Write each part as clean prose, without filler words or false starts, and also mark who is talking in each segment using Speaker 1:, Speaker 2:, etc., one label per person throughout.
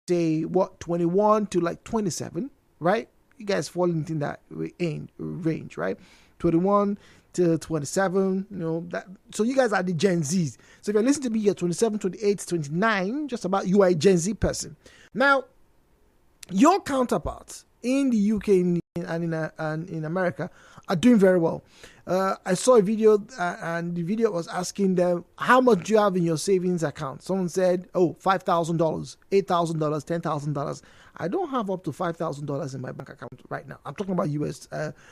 Speaker 1: say, 21 to like 27, right? You guys fall into that range, right? 21 to 27, that. So you guys are the Gen Zs. So if you're listening to me, you're 27, 28, 29, just about, you are a Gen Z person. Now, your counterparts in the UK and in America are doing very well. I saw a video and the video was asking them, how much do you have in your savings account? Someone said, $5,000, $8,000, $10,000. I don't have up to $5,000 in my bank account right now. I'm talking about US.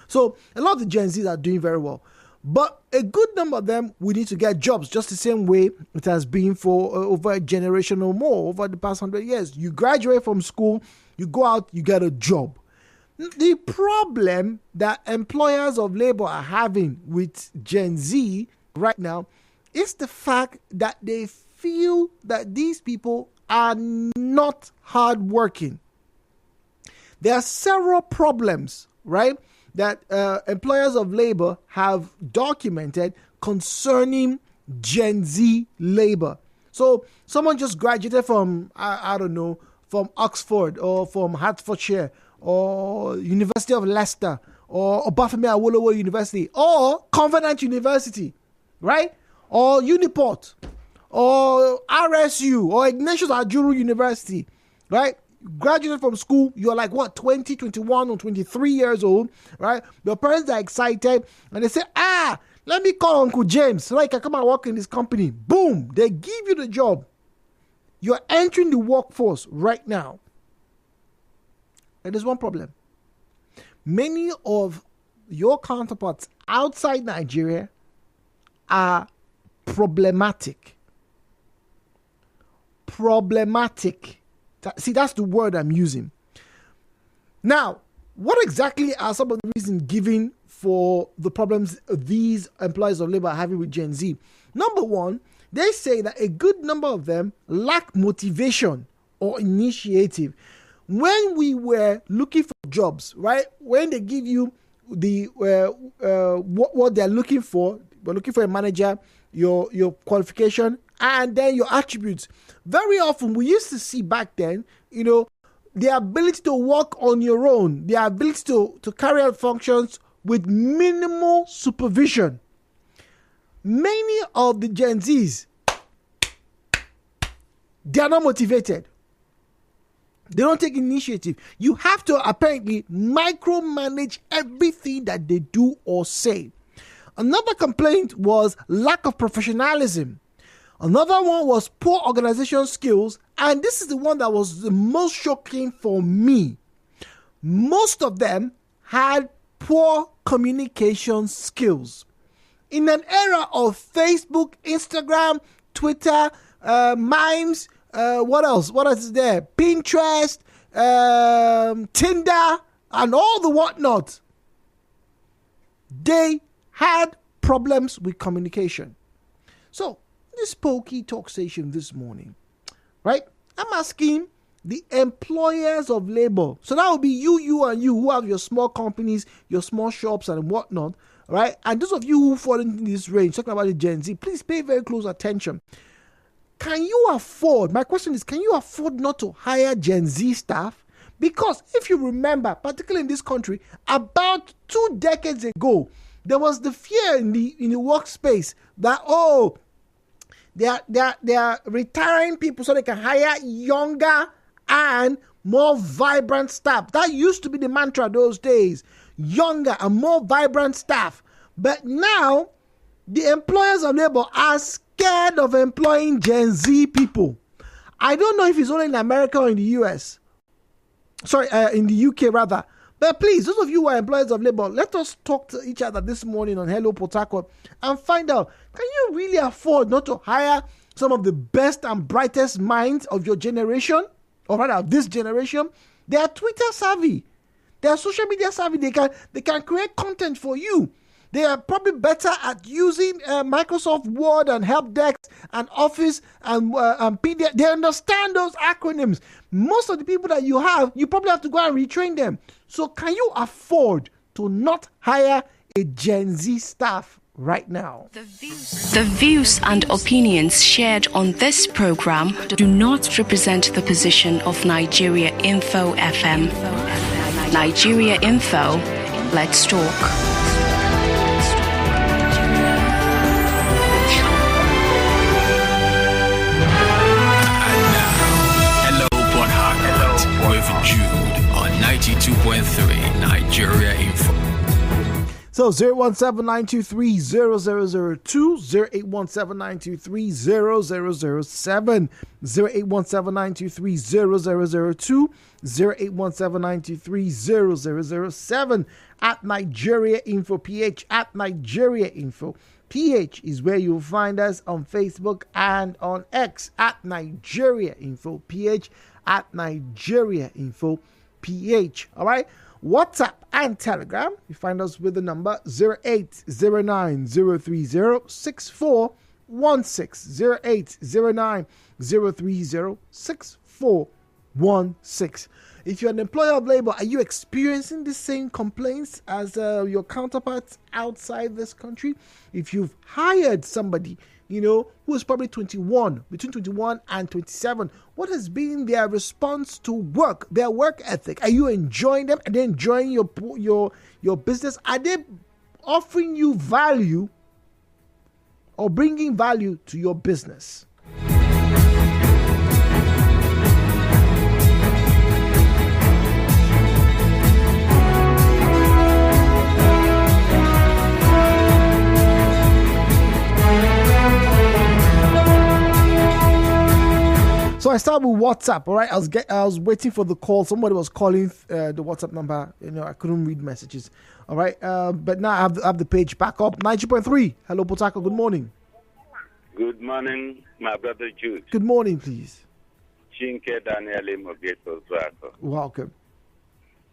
Speaker 1: So a lot of the Gen Zs are doing very well. But a good number of them, we need to get jobs just the same way it has been for over a generation or more, over the past 100 years. You graduate from school, you go out, you get a job. The problem that employers of labor are having with Gen Z right now is the fact that they feel that these people are not hardworking. There are several problems, right, that employers of labor have documented concerning Gen Z labor. So someone just graduated from, I don't know, from Oxford or from Hertfordshire or University of Leicester or Obafemi Awolowo University or Covenant University, right? Or Uniport or RSU or Ignatius Ajuru University, right? Graduated from school, you're like 20, 21 or 23 years old, right? Your parents are excited and they say, let me call Uncle James so I can come and work in this company. Boom, they give you the job. You're entering the workforce right now. And there's one problem. Many of your counterparts outside Nigeria are problematic. Problematic. See, that's the word I'm using. Now, what exactly are some of the reasons given for the problems these employers of labor are having with Gen Z? Number one, they say that a good number of them lack motivation or initiative. When we were looking for jobs, right? When they give you the what they're looking for, we're looking for a manager, your qualification, and then your attributes. Very often, we used to see back then, the ability to work on your own, the ability to carry out functions with minimal supervision. Many of the Gen Zs, they are not motivated. They don't take initiative. You have to apparently micromanage everything that they do or say. Another complaint was lack of professionalism. Another one was poor organization skills. And this is the one that was the most shocking for me. Most of them had poor communication skills. In an era of Facebook, Instagram, Twitter, memes, what else? What else is there? Pinterest, Tinder, and all the whatnot. They had problems with communication. So, this Pokey Talk station this morning, right? I'm asking the employers of labor. So that would be you and you who have your small companies, your small shops and whatnot, right? And those of you who fall into this range, talking about the Gen Z, please pay very close attention. Can you afford, my question is, can you afford not to hire Gen Z staff? Because if you remember, particularly in this country, about 2 decades ago, there was the fear in the workspace that, they are retiring people so they can hire younger and more vibrant staff. That used to be the mantra those days. Younger and more vibrant staff. But now, the employers of labor are scared of employing Gen Z people. I don't know if it's only in America or in the US. In the UK rather. But please, those of you who are employers of labor, let us talk to each other this morning on Hello Port Harcourt and find out, can you really afford not to hire some of the best and brightest minds of your generation, or rather of this generation? They are Twitter savvy. They are social media savvy. They can create content for you. They are probably better at using Microsoft Word and help desk and Office and PDF. They understand those acronyms. Most of the people that you have, you probably have to go and retrain them. So can you afford to not hire a Gen Z staff right now.
Speaker 2: The views and opinions shared on this program do not represent the position of Nigeriainfo FM. Nigeriainfo, let's talk.
Speaker 3: Jude on 92.3 Nigeria Info.
Speaker 1: So 017-923-0002, 0817923-0007, 0817923-0002, 0817923-0007, at Nigeria Info PH, at Nigeria Info PH is where you'll find us on Facebook and on X, at Nigeria Info PH, at Nigeria Info PH. All right. WhatsApp and Telegram, you find us with the number 0809-030-6416, 0809-030-6416. If you're an employer of labor, are you experiencing the same complaints as your counterparts outside this country? If you've hired somebody, who is probably between 21 and 27, what has been their response to work, their work ethic? Are you enjoying them? Are they enjoying your business? Are they offering you value or bringing value to your business? So I started with WhatsApp, all right? I was waiting for the call. Somebody was calling the WhatsApp number. I couldn't read messages, all right? But now I have the page back up. 90.3. Hello, Potako. Good morning.
Speaker 4: Good morning, my brother Jude.
Speaker 1: Good morning, please.
Speaker 4: Chinke Daniele Mogeto Zwako.
Speaker 1: Welcome.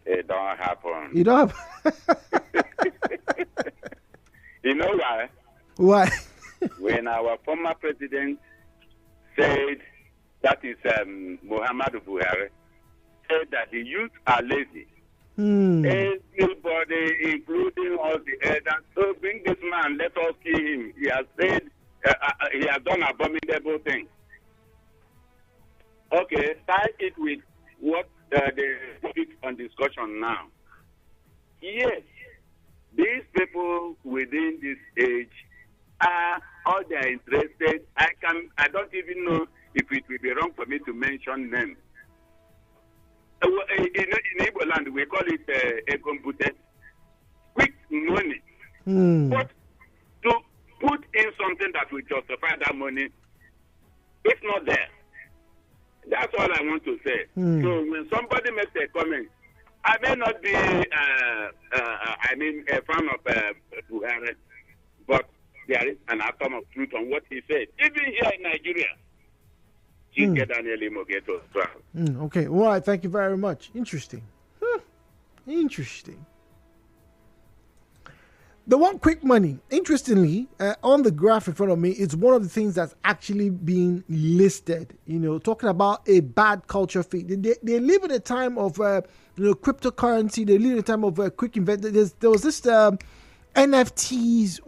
Speaker 4: It don't happen.
Speaker 1: You don't have...
Speaker 4: You know why?
Speaker 1: Why?
Speaker 4: When our former president said, that is Muhammadu Buhari, said that the youth are lazy. Everybody, including all the elders, so bring this man, let us kill him. He has said, he has done abominable things. Okay, tie it with what the topic on discussion now. Yes, these people within this age are all they are interested. I don't even know if it will be wrong for me to mention them. In Igbo land, we call it a computer. Quick money. But to put in something that will justify that money, it's not there. That's all I want to say. So when somebody makes a comment, I may not be, a fan of Buhari, but there is an atom of truth on what he said. Even here in Nigeria,
Speaker 1: Okay, all right, thank you very much. Interesting. Interesting. The one quick money, interestingly, on the graph in front of me, it's one of the things that's actually being listed, talking about a bad culture fit. They live in a time of, cryptocurrency. They live in a time of quick investment. There was this NFTs.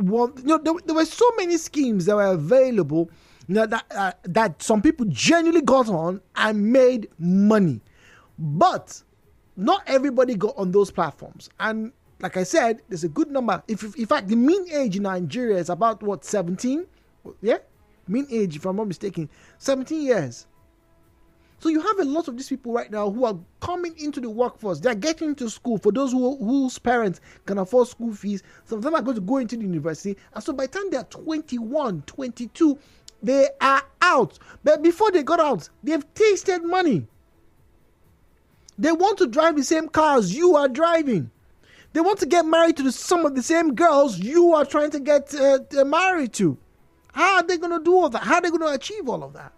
Speaker 1: There were so many schemes that were available that some people genuinely got on and made money. But not everybody got on those platforms. And like I said, there's a good number. In fact, the mean age in Nigeria is about 17? Yeah? Mean age, if I'm not mistaken, 17 years. So you have a lot of these people right now who are coming into the workforce. They're getting into school. For those whose parents can afford school fees, some of them are going to go into the university. And so by the time they're 21, 22, they are out. But before they got out, they've tasted money. They want to drive the same cars you are driving. They want to get married to some of the same girls you are trying to get married to. How are they going to do all that? How are they going to achieve all of that?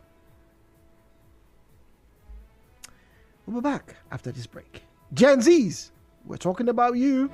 Speaker 1: We'll be back after this break. Gen Zs, we're talking about you.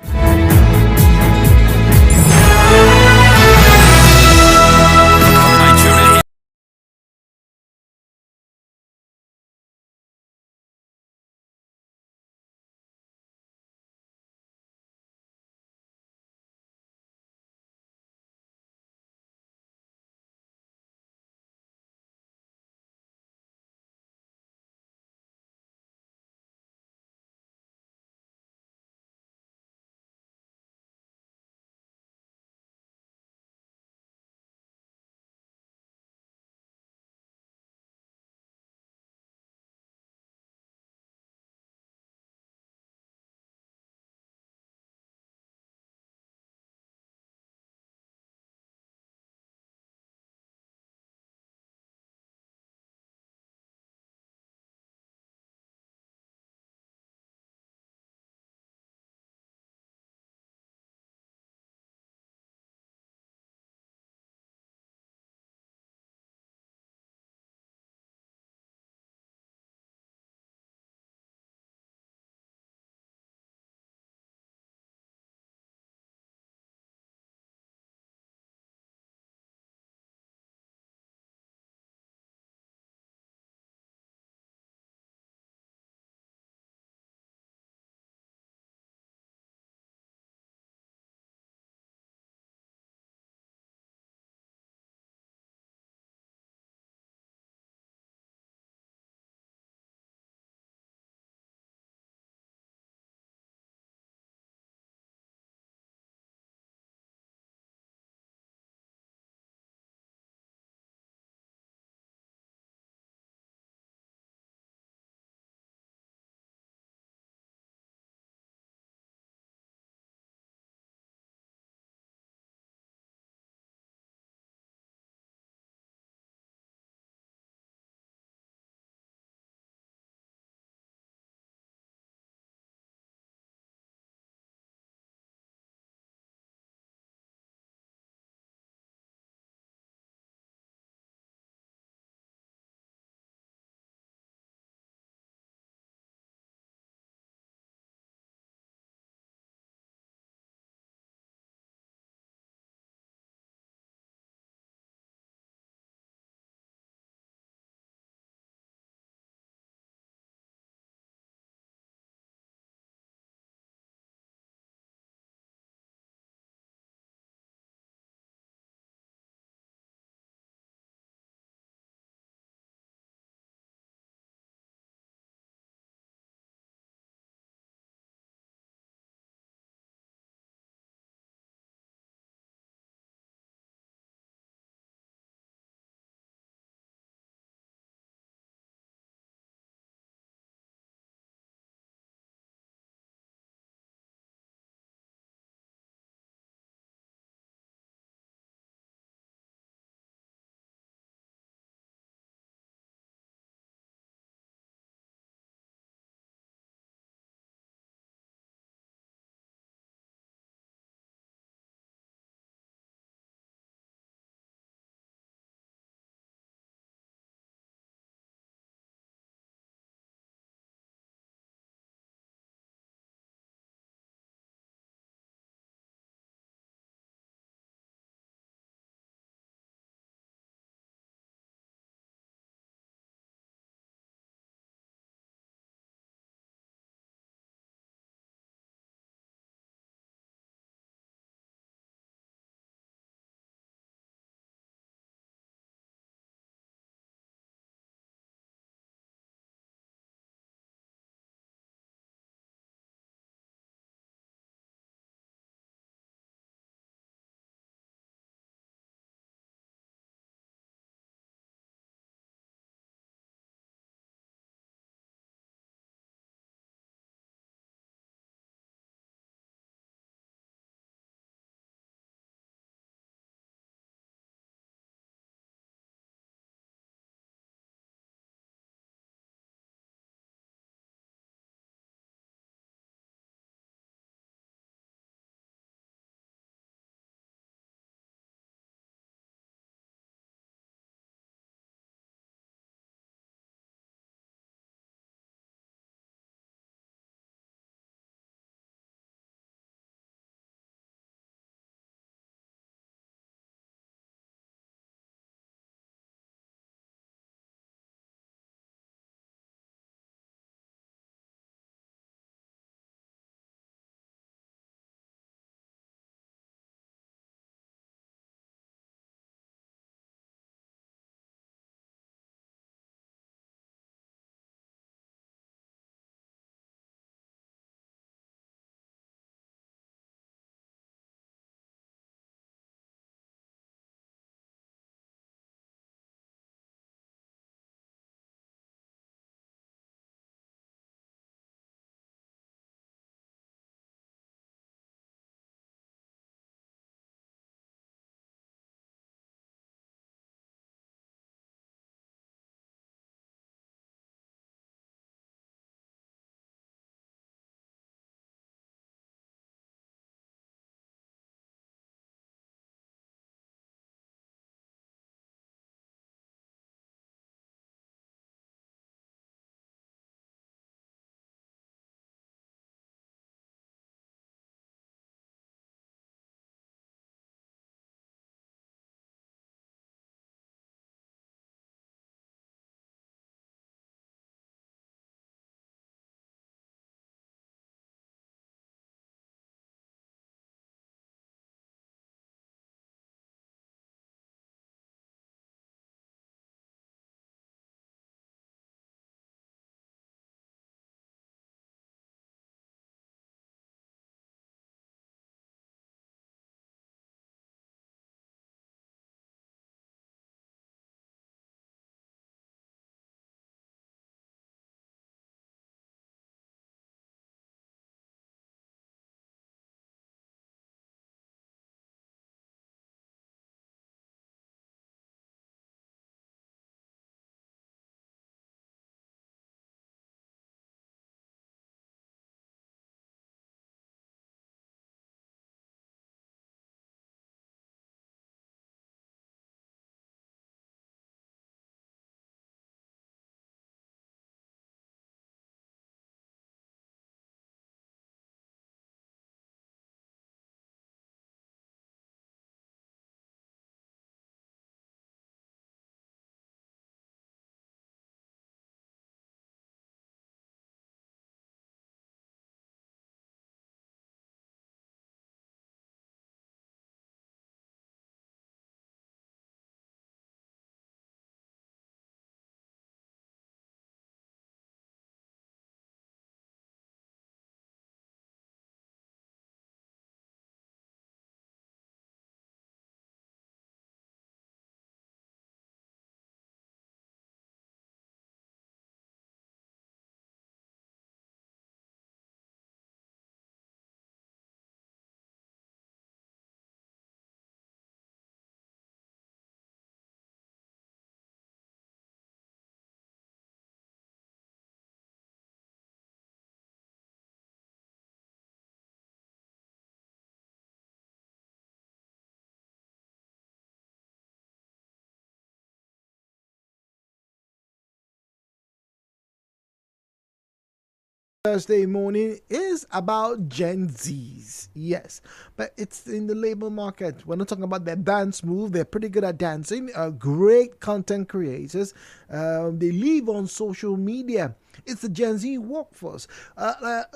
Speaker 1: Thursday morning is about Gen Zs. Yes, but it's in the labor market. We're not talking about their dance move. They're pretty good at dancing. Great content creators. They live on social media. It's the Gen Z workforce.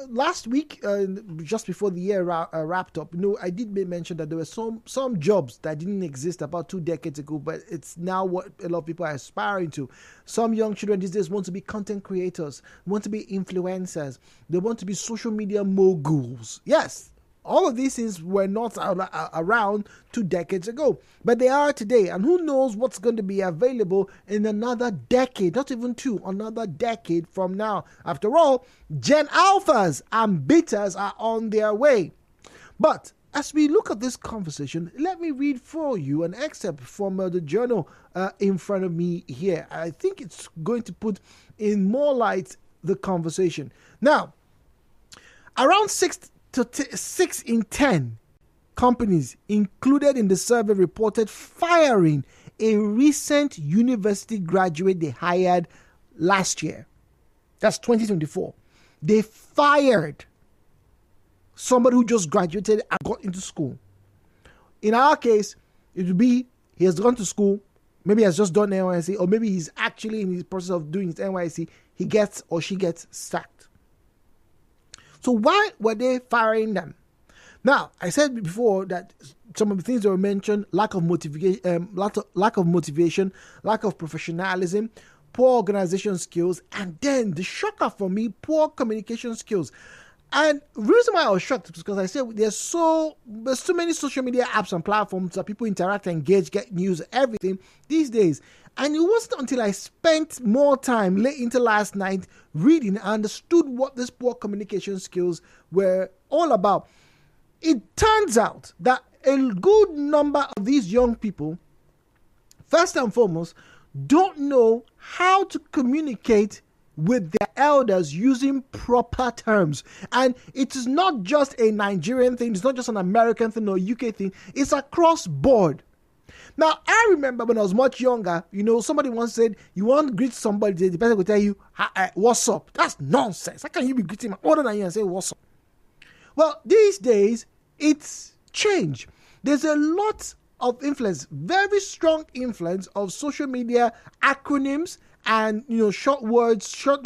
Speaker 1: Last week, just before the year wrapped up, I did mention that there were some jobs that didn't exist about 2 decades ago, but it's now what a lot of people are aspiring to. Some young children these days want to be content creators, want to be influencers. They want to be social media moguls. Yes. All of these things were not around 2 decades ago, but they are today. And who knows what's going to be available in another decade, not even 2, another decade from now. After all, Gen Alphas and Betas are on their way. But as we look at this conversation, let me read for you an excerpt from the journal in front of me here. I think it's going to put in more light the conversation. Now, around 6 in 10 companies included in the survey reported firing a recent university graduate they hired last year. That's 2024. They fired somebody who just graduated and got into school. In our case, it would be he has gone to school, maybe he has just done NYSC, or maybe he's actually in the process of doing his NYSC. He gets or she gets sacked. So why were they firing them? Now, I said before that some of the things that were mentioned: lack of motivation, lack of professionalism, poor organization skills, and then the shocker for me, poor communication skills. And the reason why I was shocked is because I said there's so many social media apps and platforms that people interact, engage, get news, everything these days. And it wasn't until I spent more time late into last night reading and understood what these poor communication skills were all about. It turns out that a good number of these young people, first and foremost, don't know how to communicate with their elders using proper terms. And it is not just a Nigerian thing, it's not just an American thing or UK thing, it's across board. Now, I remember when I was much younger, somebody once said, you want to greet somebody, the person will tell you, what's up? That's nonsense. How can you be greeting my older than you and say, what's up? Well, these days, it's changed. There's a lot of influence, very strong influence of social media acronyms and, short words, short,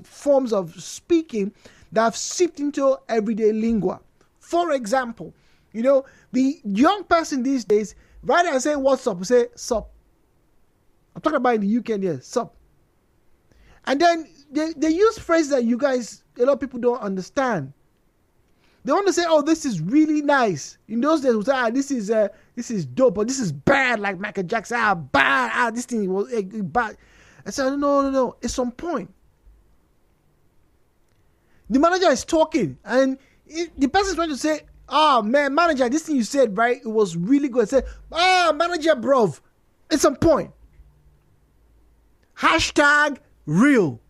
Speaker 1: forms of speaking that have seeped into everyday lingua. For example, the young person these days, rather than say what's up, say sup. I'm talking about in the UK and here, sup. And then they use phrases that you guys, a lot of people don't understand. They want to say, oh, this is really nice. In those days, we say, this is dope, or this is bad, like Michael Jackson, bad, this thing was bad. I said, no, it's on point. The manager is talking, and the person is trying to say, oh, man, manager, this thing you said, right, it was really good. I said, manager, bro, it's on point. Hashtag real.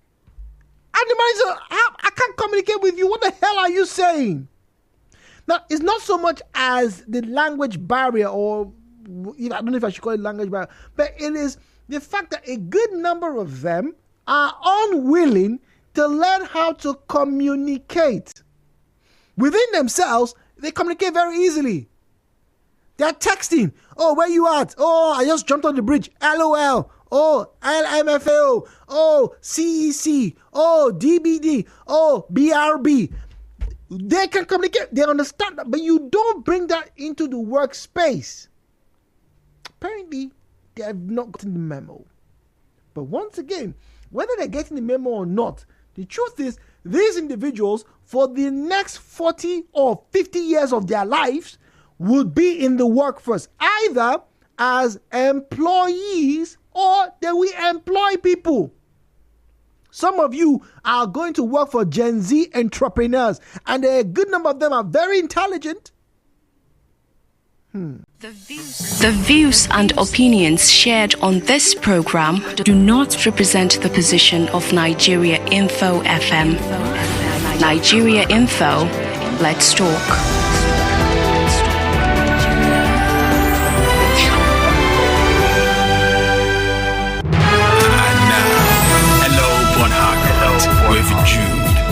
Speaker 1: And the manager, I can't communicate with you. What the hell are you saying? Now, it's not so much as the language barrier, or I don't know if I should call it language barrier, but it is the fact that a good number of them are unwilling to learn how to communicate. Within themselves, they communicate very easily. They're texting. Oh, where you at? Oh, I just jumped on the bridge. LOL. Oh, LMFAO. Oh, CEC. Oh, DBD. Oh, BRB. They can communicate. They understand that. But you don't bring that into the workspace. Apparently, they have not gotten the memo. But once again, whether they're getting the memo or not, the truth is, these individuals, for the next 40 or 50 years of their lives, would be in the workforce, either as employees or they will employ people. Some of you are going to work for Gen Z entrepreneurs, and a good number of them are very intelligent.
Speaker 2: The views and opinions shared on this program do not represent the position of Nigeriainfo FM. Nigeriainfo, let's talk.
Speaker 3: With Jude.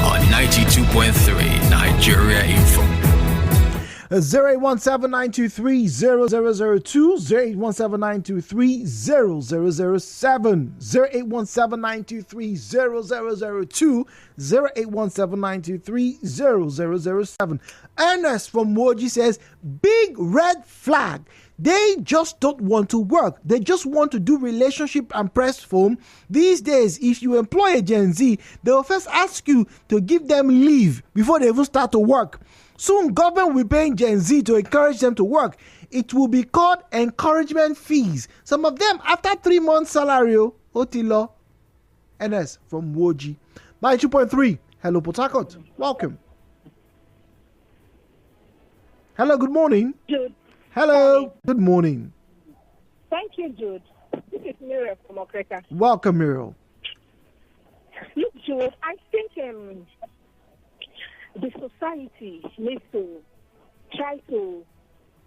Speaker 1: 0817-923-0002, 0817-923-0007, 0817-923-0002, 0817-923-0007. Ernest from Woji says, big red flag. They just don't want to work. They just want to do relationship and press phone. These days, if you employ a Gen Z, they will first ask you to give them leave before they even start to work. Soon, government will be paying Gen Z to encourage them to work. It will be called encouragement fees. Some of them, after 3 months' salary, Otilo. NS from Woji. 92.3. Hello, Port Harcourt. Welcome. Hello, good morning.
Speaker 5: Jude.
Speaker 1: Hello, good morning.
Speaker 5: Thank you, Jude. This is Muriel from Okreka.
Speaker 1: Welcome, Muriel.
Speaker 5: Look, Jude, I think the society needs to try to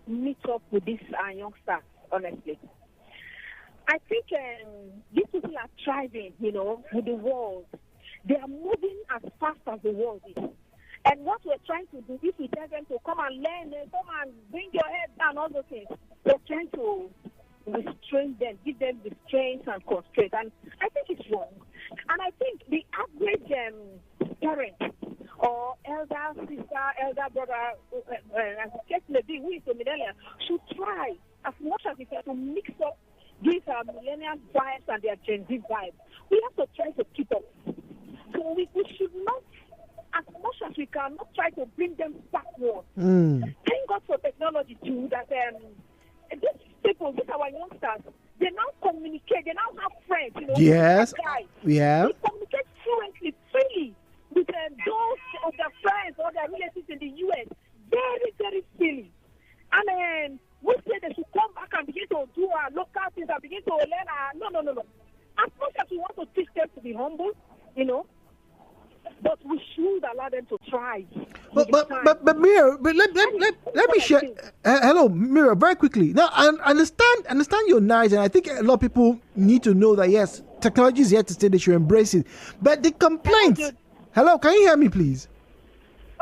Speaker 5: meet up with these youngsters, honestly. I think these people are thriving, with the world. They are moving as fast as the world is. And what we're trying to do, if we tell them to come and learn, come and bring your head down, all those things, we're trying to restrain them, give them restraints and constraints. And I think it's wrong. And I think the average parent or elder sister, elder brother, as the case may be, who is a millennial, should try as much as we can to mix up these millennial vibes and their Gen Z vibes. We have to try to keep up. So we should not, as much as we can, not try to bring them backward. Thank God for technology too, that these people, these our youngsters, they now communicate, they now have friends,
Speaker 1: Yes. Yeah.
Speaker 5: They communicate fluently, freely with those of their friends or their relatives in the US. Very, very freely. And we say they should come back and begin to do our local things and begin to learn no. As much as we want to teach them to be humble, but we should allow them to try.
Speaker 1: But Mira, let me share. Hello, Mira, very quickly. Now, I understand your nice, and I think a lot of people need to know that yes, technology is here to stay. They should embrace it. But the complaints. Hello, can you hear me, please?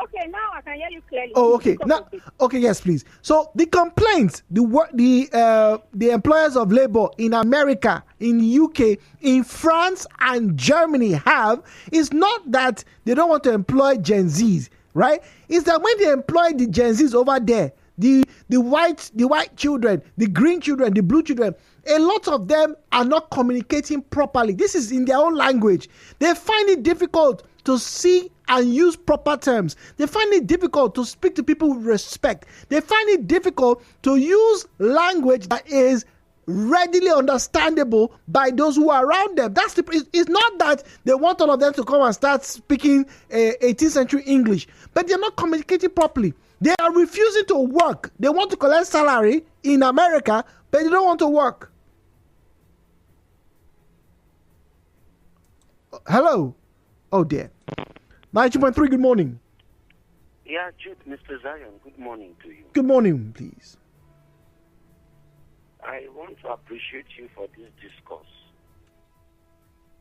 Speaker 5: Okay, now I can hear you clearly.
Speaker 1: Oh, okay. Now, okay, yes, please. So the complaints the employers of labor in America, in UK, in France, and Germany have is not that they don't want to employ Gen Zs, right? It's that when they employ the Gen Zs over there, the white children, the green children, the blue children, a lot of them are not communicating properly. This is in their own language. They find it difficult to see and use proper terms. They find it difficult to speak to people with respect. They find it difficult to use language that is readily understandable by those who are around them. It's not that they want all of them to come and start speaking 18th century English, but they're not communicating properly. They are refusing to work. They want to collect salary in America, but they don't want to work. Hello? Oh dear. 92.3, good morning.
Speaker 6: Yeah, Jude, Mr. Zion, good morning to you.
Speaker 1: Good morning, please.
Speaker 6: I want to appreciate you for this discourse.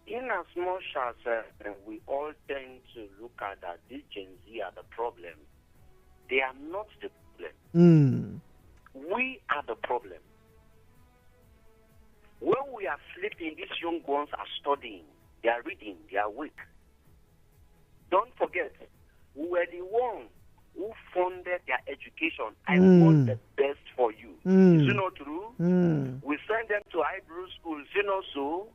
Speaker 6: In as much as we all tend to look at that these Gen Z are the problem, they are not the problem. We are the problem. When we are sleeping, these young ones are studying, they are reading, they are awake. Don't forget, we were the ones who funded their education. I want the best for you. Is it not true? We send them to Hebrew schools, so?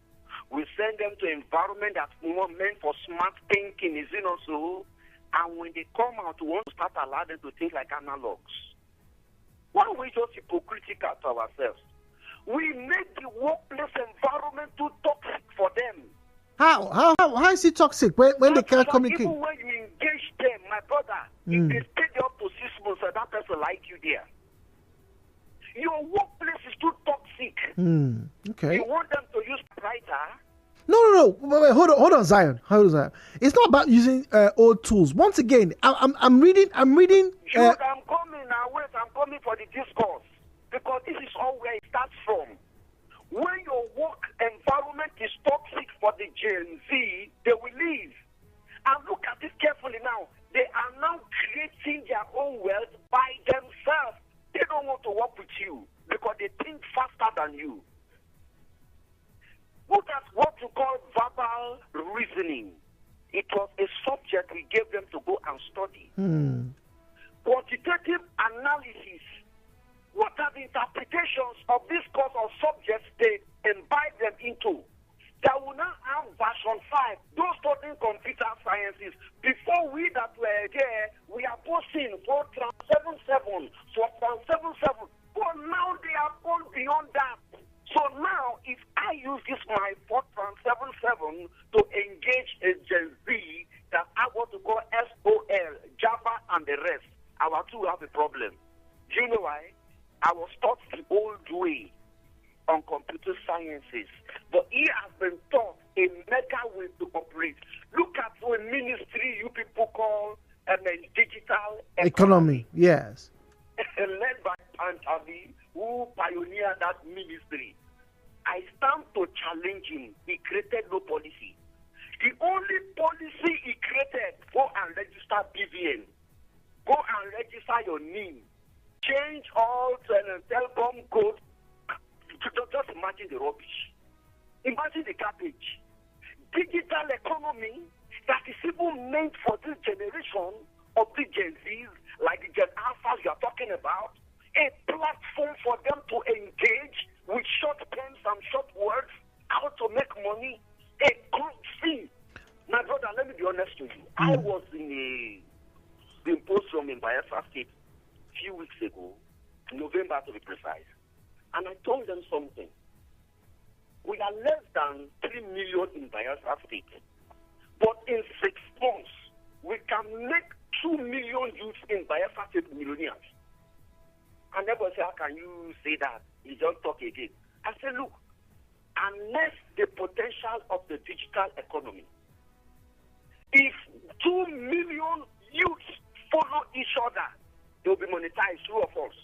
Speaker 6: We send them to environment that's more meant for smart thinking, is it not so? And when they come out, we want to start allowing them to think like analogs. Why are we just hypocritical to ourselves? We make the workplace environment too toxic for them.
Speaker 1: How is it toxic when they can't communicate?
Speaker 6: Even when you engage them, my brother, if they stay there up to 6 months, that person like you there. Your workplace is too toxic.
Speaker 1: Okay.
Speaker 6: You want them to use writer?
Speaker 1: No. Wait, hold on, Zion. It's not about using old tools. Once again, I'm reading.
Speaker 6: I'm coming now. Wait, I'm coming for the discourse because this is all where it starts from. When your work environment is toxic for the Gen Z, they will leave. And look at it carefully now. They are now creating their own wealth by themselves. They don't want to work with you because they think faster than you. Look at what you call verbal reasoning. It was a subject we gave them to go and study. Quantitative analysis. What are the interpretations of this course of subjects they invite them into? That will now have version 5. Those studying computer sciences, before we that were there, we are posting for trans 77, for trans 77. But now they have gone beyond that. So now, if I use this my Fortran 77 to engage a Gen Z that I want to call SOL, Java, and the rest, our two have a problem. Do you know why? I was taught the old way on computer sciences, but he has been taught a mega way to operate. Look at the ministry you people call digital
Speaker 1: economy. Yes.
Speaker 6: Led by Pantavi, who pioneered that ministry. I stand to challenge him. He created no policy. The only policy he created, go and register BVN. Go and register your name. Change all telecom code. Just imagine the rubbish. Imagine the garbage. Digital economy that is even meant for this generation of the Gen Zs, like the Gen Alphas you are talking about. A platform for them to engage with short pens and short words, how to make money. A good thing. My brother, let me be honest with you. I was in a symposium in Bayelsa State a few weeks ago, November to be precise, and I told them something. We are less than 3 million in Bayelsa State, but in 6 months, we can make 2 million youths in Bayelsa State millionaires. And everybody say, how can you say that? You don't talk again. I say, look, unless the potential of the digital economy, if 2 million youths follow each other, they will be monetized, true of us.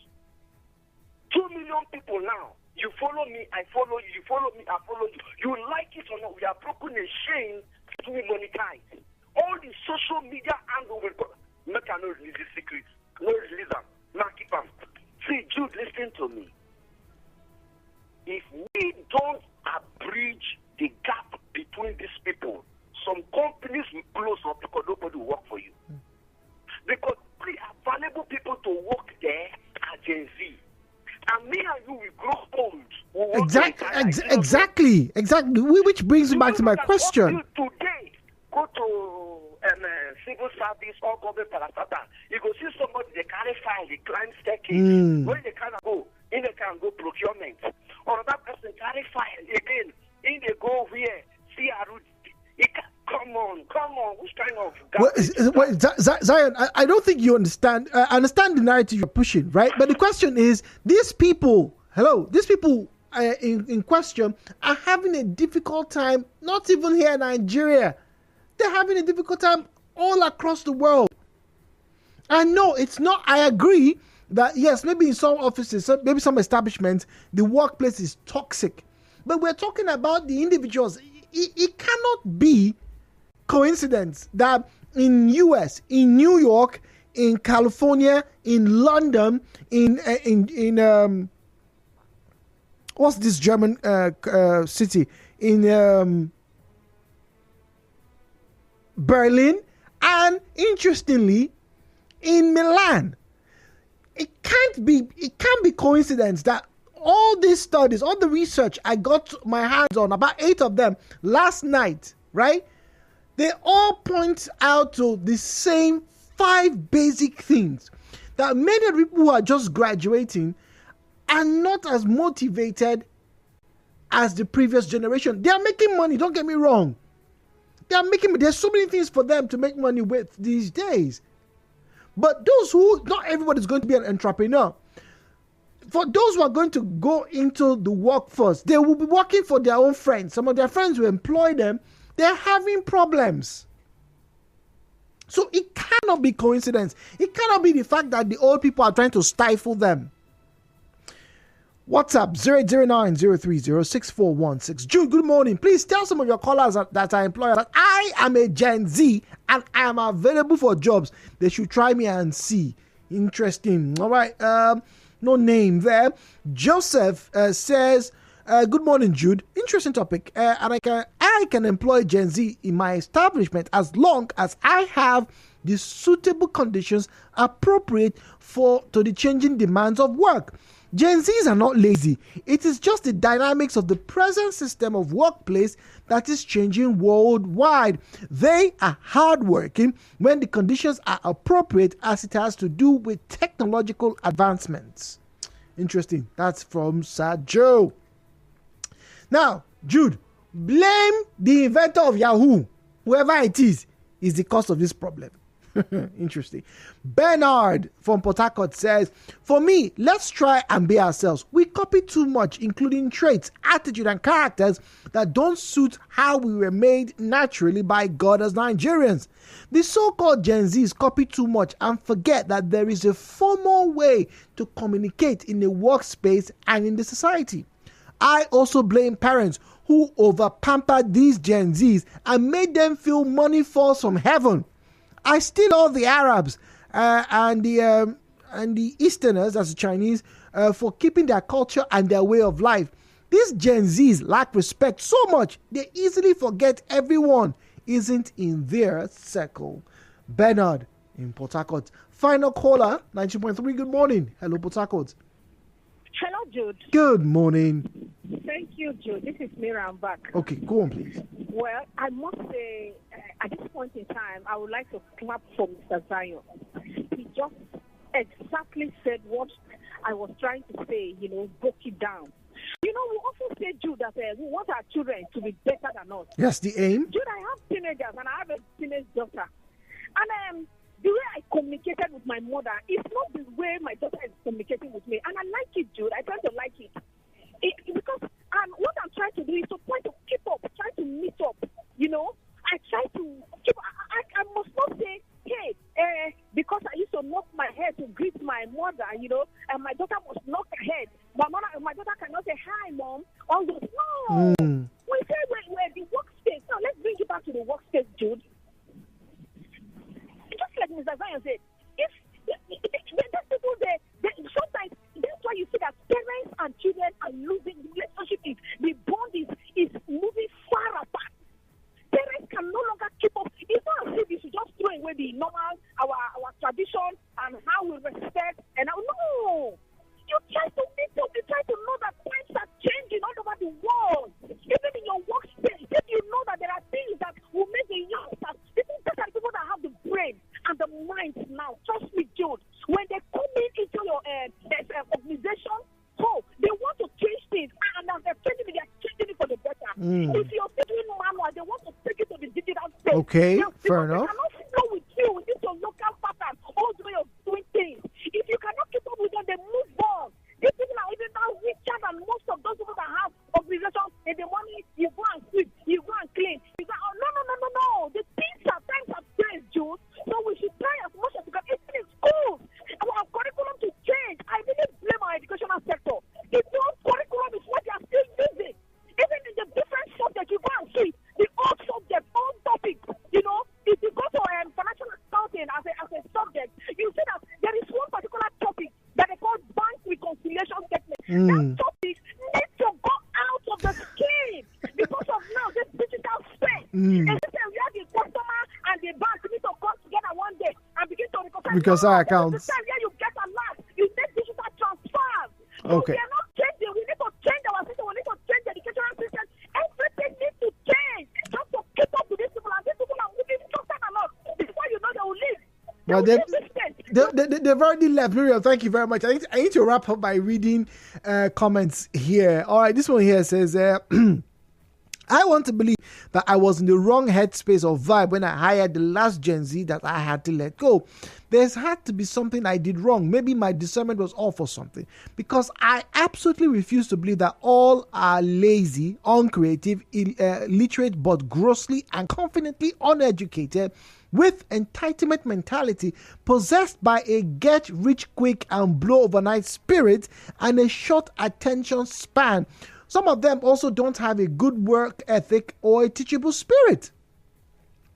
Speaker 6: 2 million people now, you follow me, I follow you, you follow me, I follow you. You like it or not, we are broken a chain to be monetized. All the social media angle will go. Make I no release the secrets. No release them. Now keep them. See, Jude, listen to me. If we don't bridge the gap between these people, some companies will close up because nobody will work for you. Because we are valuable people to work there at Gen Z. And me and you will grow old.
Speaker 1: Exactly. Which brings me back to my question.
Speaker 6: Today, go to civil service or government parastatal. You go see somebody, they carry file, they climb staircase. When they can go, in they can go procurement. Or that person carry file again, in they go where, see a route. Come on. Which kind of...
Speaker 1: Zion, I don't think you understand. I understand the narrative you're pushing, right? But the question is, these people in question are having a difficult time, not even here in Nigeria. They're having a difficult time all across the world. And no, it's not. I agree that, yes, maybe in some offices, maybe some establishments, the workplace is toxic. But we're talking about the individuals. It cannot be coincidence that in US, in New York, in California, in London, in what's this German city, in Berlin, and interestingly in Milan, it can't be coincidence that all these studies, all the research I got my hands on, about 8 of them last night, right? They all point out to the same 5 basic things, that many of the people who are just graduating are not as motivated as the previous generation. They are making money, don't get me wrong. There's so many things for them to make money with these days. But not everybody is going to be an entrepreneur. For those who are going to go into the workforce, they will be working for their own friends. Some of their friends will employ them. They're having problems. So it cannot be coincidence. It cannot be the fact that the old people are trying to stifle them. WhatsApp 009-030-6416. Jude, good morning. Please tell some of your callers that are employers that I am a Gen Z and I am available for jobs. They should try me and see Interesting. All right. No name there. Joseph says, good morning, Jude. Interesting topic. And I can employ Gen Z in my establishment as long as I have the suitable conditions appropriate to the changing demands of work. Gen Zs are not lazy. It is just the dynamics of the present system of workplace that is changing worldwide. They are hardworking when the conditions are appropriate, as it has to do with technological advancements. Interesting. That's from Sir Joe. Now, Jude, blame the inventor of Yahoo, whoever it is the cause of this problem. Interesting. Bernard from Port Harcourt says, for me, let's try and be ourselves. We copy too much, including traits, attitude, and characters that don't suit how we were made naturally by God as Nigerians. The so-called Gen Zs copy too much and forget that there is a formal way to communicate in the workspace and in the society. I also blame parents who over-pampered these Gen Zs and made them feel money falls from heaven. I still love the Arabs and the Easterners, as the Chinese, for keeping their culture and their way of life. These Gen Zs lack respect so much they easily forget everyone isn't in their circle. Bernard in Port Harcourt. Final caller, 90.3. Good morning. Hello, Port Harcourt.
Speaker 5: Hello, Jude.
Speaker 1: Good morning.
Speaker 5: Thank you, Jude. This is Mira. I'm back.
Speaker 1: Okay, go on, please.
Speaker 5: Well, I must say, at this point in time, I would like to clap for Mr. Zion. He just exactly said what I was trying to say, broke it down. We often say, Jude, that we want our children to be better than us.
Speaker 1: Yes, the aim.
Speaker 5: Jude, I have teenagers and I have a teenage daughter. And the way I communicated with my mother is not the way my daughter is communicating with me. And I like it, Jude. I try to like it. Because what I'm trying to do is to try to keep up, try to meet up. I try to keep. I must not say, hey, because I used to knock my head to greet my mother, and my daughter must knock her head. My daughter cannot say, hi, mom. All those. No. We say we're the workspace. Now, let's bring it back to the workspace, Jude. Just like Mr. Zion said, if people sometimes that's why you see that parents and children are losing the relationship. The bond is moving far apart. Parents can no longer keep up. It's not as if you should just throw away the normal, our tradition and how we respect. And no, you try to meet up. You try to know that times are changing all over the world. Even in your workspace, if you know that there are things that will make the youngsters, these are people that have the brain and the mind now. Trust me, Jude. When they come into your organization, they want to change things, and as they're changing it, they're changing it for the better. If you're doing manual, they want to take it to the digital space.
Speaker 1: Okay, fair enough.
Speaker 5: They cannot flow with you with your local pattern, all the way of doing things. If you cannot keep up with them, they move on. These people are even now richer than most of those people that have organizations. In the morning, you go and sweep, you go and clean. You go, no. The things at times have changed, Jude. So we should try as much as we can, even in schools. Our curriculum to change. I really blame our educational sector. The old curriculum is what they are still using. Even in the different subjects, you go and see the old subject, old topic. If you go to financial accounting as a subject, you see that there is one particular topic that they call bank reconciliation technique. That topic needs to go out of the scheme because of now this digital space. And we have the customer and the bank need to come together one day and begin to
Speaker 1: reconcile accounts.
Speaker 5: This is the time where you get a lot. You make digital transfers.
Speaker 1: Okay.
Speaker 5: We are not changing. We need to change our system. We need to change the educational system. Everything needs to change. Just to keep up with these people. And these people are moving faster than us. Before you know, they will leave.
Speaker 1: They've already left. Miriam, thank you very much. I need to wrap up by reading comments here. All right, this one here says, I want to believe that I was in the wrong headspace or vibe when I hired the last Gen Z that I had to let go. There's had to be something I did wrong. Maybe my discernment was off or something. Because I absolutely refuse to believe that all are lazy, uncreative, illiterate, but grossly and confidently uneducated, with entitlement mentality, possessed by a get-rich-quick and blow-overnight spirit and a short attention span. Some of them also don't have a good work ethic or a teachable spirit.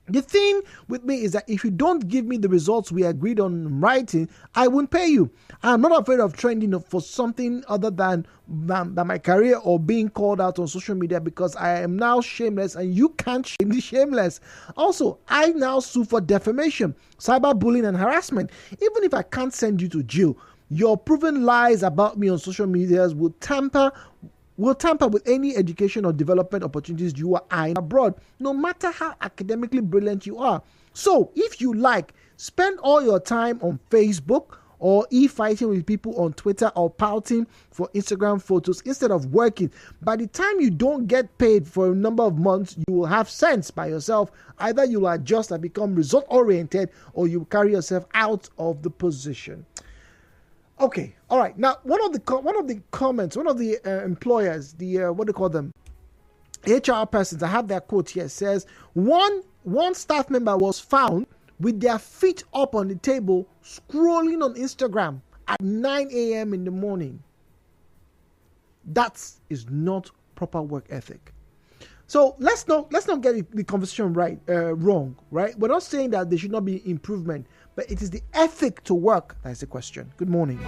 Speaker 1: The thing with me is that if you don't give me the results we agreed on writing, I won't pay you. I'm not afraid of trending for something other than my career or being called out on social media, because I am now shameless and you can't shame the shameless. Also, I now sue for defamation, cyberbullying and harassment. Even if I can't send you to jail, your proven lies about me on social media will tamper with any education or development opportunities you are eyeing abroad, no matter how academically brilliant you are. So, if you like, spend all your time on Facebook or fighting with people on Twitter or pouting for Instagram photos instead of working. By the time you don't get paid for a number of months, you will have sense by yourself. Either you will adjust and become result-oriented, or you carry yourself out of the position. Okay, all right. Now, one of the comments, one of the employers, the what do you call them, HR persons, I have their quote here, says one staff member was found with their feet up on the table scrolling on Instagram at 9 a.m. in the morning. That is not proper work ethic. So let's not get the conversation wrong, right? We're not saying that there should not be improvement, but it is the ethic to work that is the question. Good morning.